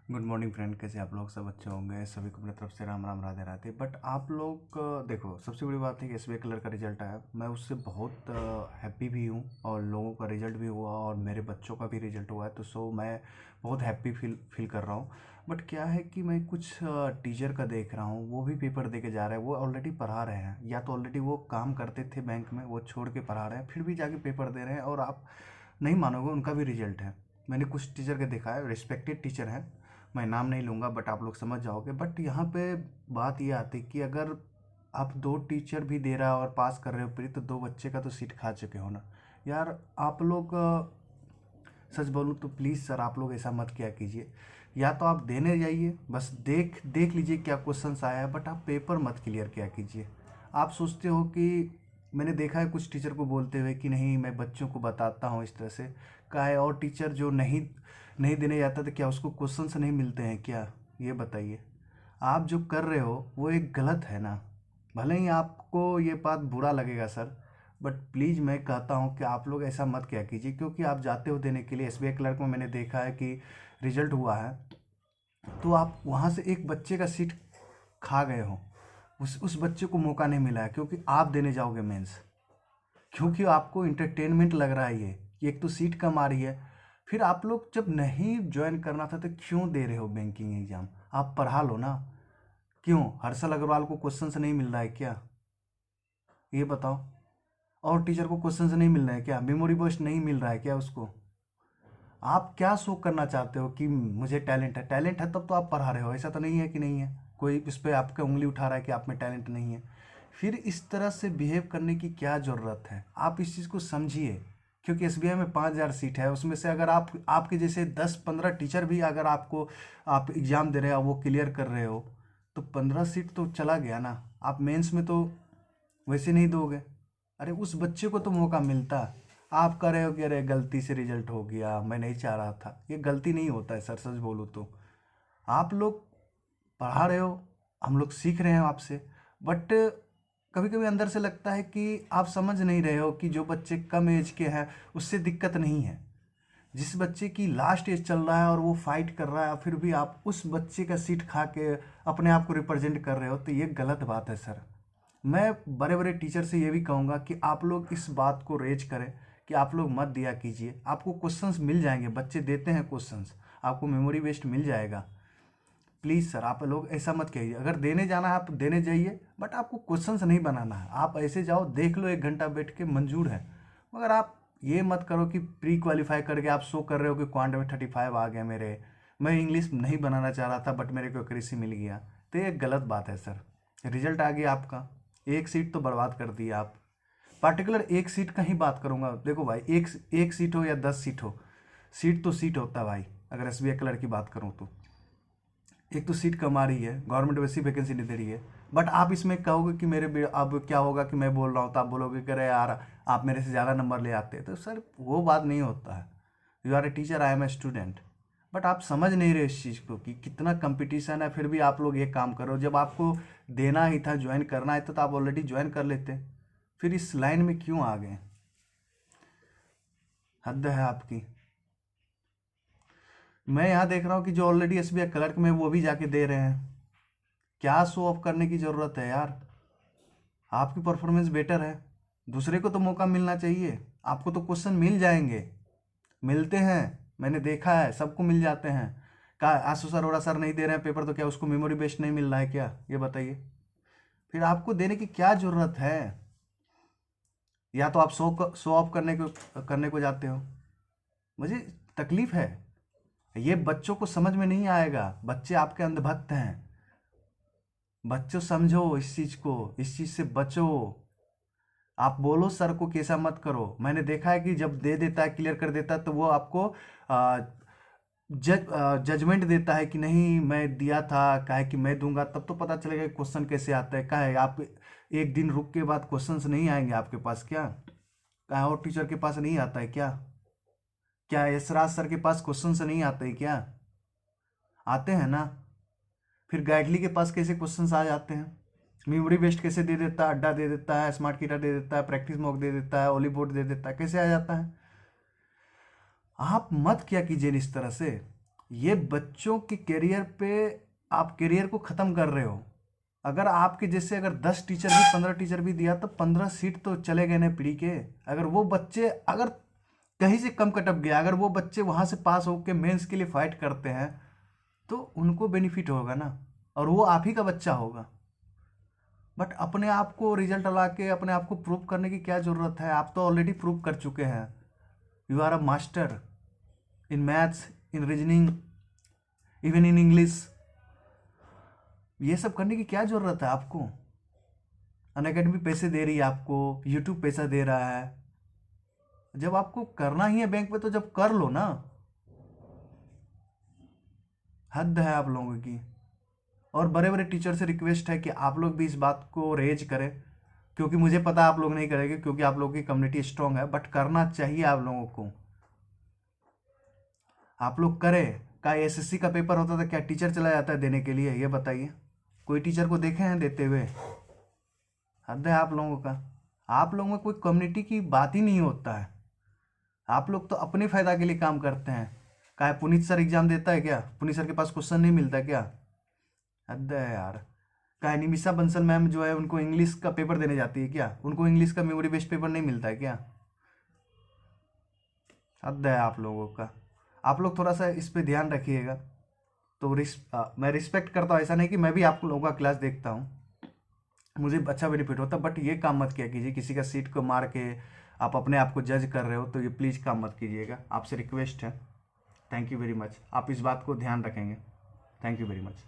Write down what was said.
Good morning friend, कैसे आप लोग? सब अच्छे होंगे। सभी को अपनी तरफ से राम राम राधे राधे। बट आप लोग देखो, सबसे बड़ी बात है कि एसबीआई कलर का रिजल्ट आया। मैं उससे बहुत हैप्पी भी हूँ और लोगों का रिजल्ट भी हुआ और मेरे बच्चों का भी रिजल्ट हुआ है, तो मैं बहुत हैप्पी फील कर रहा हूँ। बट क्या है कि मैं कुछ टीचर का देख रहा हूँ, वो भी पेपर दे के जा रहे हैं। वो ऑलरेडी पढ़ा रहे हैं, या तो ऑलरेडी वो काम करते थे बैंक में, वो छोड़ के पढ़ा रहे हैं, फिर भी जाके पेपर दे रहे हैं। और आप नहीं मानोगे, उनका भी रिजल्ट है। मैंने कुछ टीचर के देखा है, रिस्पेक्टेड टीचर हैं, मैं नाम नहीं लूँगा, बट आप लोग समझ जाओगे। बट यहाँ पे बात ये आती कि अगर आप दो टीचर भी दे रहा हो और पास कर रहे हो प्री, तो दो बच्चे का तो सीट खा चुके हो ना यार। आप लोग सच बोलूँ तो प्लीज़ सर, आप लोग ऐसा मत किया कीजिए। या तो आप देने जाइए, बस देख देख लीजिए क्या क्वेश्चंस आया है, बट आप पेपर मत क्लियर किया कीजिए। आप सोचते हो कि मैंने देखा है कुछ टीचर को बोलते हुए कि नहीं, मैं बच्चों को बताता हूँ इस तरह से। का है, और टीचर जो नहीं नहीं देने जाता तो क्या उसको क्वेश्चंस नहीं मिलते हैं क्या? ये बताइए। आप जो कर रहे हो वो एक गलत है ना। भले ही आपको ये बात बुरा लगेगा सर, बट प्लीज़ मैं कहता हूँ कि आप लोग ऐसा मत किया कीजिए, क्योंकि आप जाते हो देने के लिए एसबीआई क्लर्क में। मैंने देखा है कि रिजल्ट हुआ है, तो आप वहाँ से एक बच्चे का सीट खा गए हो। उस बच्चे को मौका नहीं मिला है, क्योंकि आप देने जाओगे मेंस। क्योंकि आपको इंटरटेनमेंट लग रहा है ये कि एक तो सीट कम आ रही है। फिर आप लोग जब नहीं ज्वाइन करना था तो क्यों दे रहे हो बैंकिंग एग्जाम? आप पढ़ा लो ना। क्यों हर्षल अग्रवाल को क्वेश्चंस नहीं मिल रहा है क्या? ये बताओ। और टीचर को क्वेश्चंस नहीं मिल रहे हैं क्या? मेमोरी बूस्ट नहीं मिल रहा है क्या उसको? आप क्या शो करना चाहते हो कि मुझे टैलेंट है? टैलेंट है तब तो आप पढ़ा रहे हो, ऐसा तो नहीं है कि नहीं है। कोई इस पर आपका उंगली उठा रहा है कि आप में टैलेंट नहीं है। फिर इस तरह से बिहेव करने की क्या ज़रूरत है? आप इस चीज़ को समझिए। क्योंकि एसबीआई में 5,000 सीट है, उसमें से अगर आप आपके जैसे 10-15 टीचर भी अगर आप एग्ज़ाम दे रहे हो, वो क्लियर कर रहे हो, तो 15 सीट तो चला गया ना। आप मेंस में तो वैसे नहीं दोगे। अरे उस बच्चे को तो मौका मिलता। आप कह रहे हो कि अरे गलती से रिजल्ट हो गया, मैं नहीं चाह रहा था। ये गलती नहीं होता है सर, सच बोलूँ तो। आप लोग पढ़ा रहे हो, हम लोग सीख रहे हैं आपसे, बट कभी कभी अंदर से लगता है कि आप समझ नहीं रहे हो कि जो बच्चे कम एज के हैं उससे दिक्कत नहीं है। जिस बच्चे की लास्ट एज चल रहा है और वो फाइट कर रहा है, फिर भी आप उस बच्चे का सीट खा के अपने आप को रिप्रेजेंट कर रहे हो, तो ये गलत बात है सर। मैं बड़े बड़े टीचर से ये भी कहूँगा कि आप लोग इस बात को रेज करें कि आप लोग मत दिया कीजिए। आपको क्वेश्चंस मिल जाएंगे, बच्चे देते हैं क्वेश्चंस, आपको मेमोरी बेस्ड मिल जाएगा। प्लीज़ सर, आप लोग ऐसा मत कहिए। अगर देने जाना है आप देने जाइए, बट आपको क्वेश्चंस नहीं बनाना है। आप ऐसे जाओ, देख लो, 1 घंटा बैठ के मंजूर है। मगर आप ये मत करो कि प्री क्वालिफाई करके आप शो कर रहे हो कि क्वांट में 35 आ गया मेरे। मैं इंग्लिश नहीं बनाना चाह रहा था, बट मेरे को एक्यूरेसी मिल गया। तो ये गलत बात है सर। रिजल्ट आ गया आपका, एक सीट तो बर्बाद कर दी आप। पार्टिकुलर एक सीट का ही बात करूंगा। देखो भाई, एक सीट हो या 10 सीट हो, सीट तो सीट होता है भाई। अगर एसबीआई कलर की बात करूं तो एक तो सीट कम आ रही है, गवर्नमेंट वैसी वैकेंसी नहीं दे रही है। बट आप इसमें कहोगे कि अब क्या होगा कि मैं बोल रहा हूँ तो आप बोलोगे कि अरे यार, आप मेरे से ज़्यादा नंबर ले आते हैं। तो सर वो बात नहीं होता है। You are a teacher, I am a student. But आप समझ नहीं रहे इस चीज़ को कि कितना कंपटीशन है, फिर भी आप लोग ये काम करो। जब आपको देना ही था, ज्वाइन करना है, तो आप ऑलरेडी ज्वाइन कर लेते। फिर इस लाइन में क्यों आ गए? हद है आपकी। मैं यहाँ देख रहा हूँ कि जो ऑलरेडी एसबीआई क्लर्क में वो भी जाके दे रहे हैं। क्या शो ऑफ करने की ज़रूरत है यार? आपकी परफॉर्मेंस बेटर है, दूसरे को तो मौका मिलना चाहिए। आपको तो क्वेश्चन मिल जाएंगे, मिलते हैं, मैंने देखा है, सबको मिल जाते हैं। का आशु सर, अरोड़ा सर नहीं दे रहे हैं पेपर, तो क्या उसको मेमोरी बेस्ड नहीं मिल रहा है क्या? ये बताइए। फिर आपको देने की क्या ज़रूरत है? या तो आप शो ऑफ करने को जाते हो। मुझे तकलीफ है। ये बच्चों को समझ में नहीं आएगा, बच्चे आपके अंधभक्त हैं। बच्चों समझो इस चीज़ को, इस चीज़ से बचो। आप बोलो सर को कैसा मत करो। मैंने देखा है कि जब दे देता है, क्लियर कर देता है, तो वो आपको जजमेंट देता है कि नहीं मैं दिया था, काहे कि मैं दूंगा। तब तो पता चलेगा क्वेश्चन कैसे आता है। काहे आप एक दिन रुक के बाद क्वेश्चंस नहीं आएंगे आपके पास क्या? काहे और टीचर के पास नहीं आता है क्या? क्या यशराज सर के पास क्वेश्चंस नहीं आते हैं क्या? आते हैं ना। फिर गाइडली के पास कैसे क्वेश्चंस आ जाते हैं? मेमोरी बेस्ड कैसे दे देता है? अड्डा दे देता है, स्मार्ट कीटा दे देता है, प्रैक्टिस मॉक दे देता है, ओली बोर्ड दे देता है, कैसे आ जाता है? आप मत क्या कीजिए इस तरह से। ये बच्चों के करियर पे आप करियर को ख़त्म कर रहे हो। अगर आपके जैसे अगर 10 टीचर भी 15 टीचर भी दिया तो 15 सीट तो चले गए ना प्री के। अगर वो बच्चे अगर कहीं से कम कटअप गया, अगर वो बच्चे वहाँ से पास होकर मेंस के लिए फाइट करते हैं तो उनको बेनिफिट होगा ना, और वो आप ही का बच्चा होगा। बट अपने आप को रिजल्ट ला के अपने आप को प्रूव करने की क्या ज़रूरत है? आप तो ऑलरेडी प्रूव कर चुके हैं। You are a master in maths, in reasoning, even in English. ये सब करने की क्या ज़रूरत है आपको? अनअकैडमी पैसे दे रही है आपको, यूट्यूब पैसा दे रहा है। जब आपको करना ही है बैंक में तो जब कर लो ना। हद है आप लोगों की। और बड़े बड़े टीचर से रिक्वेस्ट है कि आप लोग भी इस बात को रेज करें, क्योंकि मुझे पता है आप लोग नहीं करेंगे क्योंकि आप लोगों की कम्युनिटी स्ट्रांग है, बट करना चाहिए आप लोगों को। आप लोग करें। क्या एसएससी का पेपर होता था, क्या टीचर चला जाता है देने के लिए? ये बताइए, कोई टीचर को देखे हैं देते हुए? हद है आप लोगों का। आप लोगों में कोई कम्युनिटी की बात ही नहीं होता है। आप लोग तो अपने फायदा के लिए काम करते हैं। क्या पुनीत सर एग्जाम देता है क्या? पुनीत सर के पास क्वेश्चन नहीं मिलता क्या? हद है यार। क्या निमिषा बंसल मैम जो है उनको इंग्लिश का पेपर देने जाती है क्या? उनको इंग्लिश का मेमोरी बेस्ड पेपर नहीं मिलता है क्या? हद है आप लोगों का। आप लोग थोड़ा सा इस पे ध्यान रखिएगा। तो मैं रिस्पेक्ट करता हूँ, ऐसा नहीं कि मैं भी आप लोगों का क्लास देखता हूँ, मुझे अच्छा बेनिफिट होता, बट ये काम मत किया कीजिए किसी का सीट को मार के आप अपने आप को जज कर रहे हो, तो ये प्लीज़ काम मत कीजिएगा, आपसे रिक्वेस्ट है। Thank you very much. आप इस बात को ध्यान रखेंगे। Thank you very much.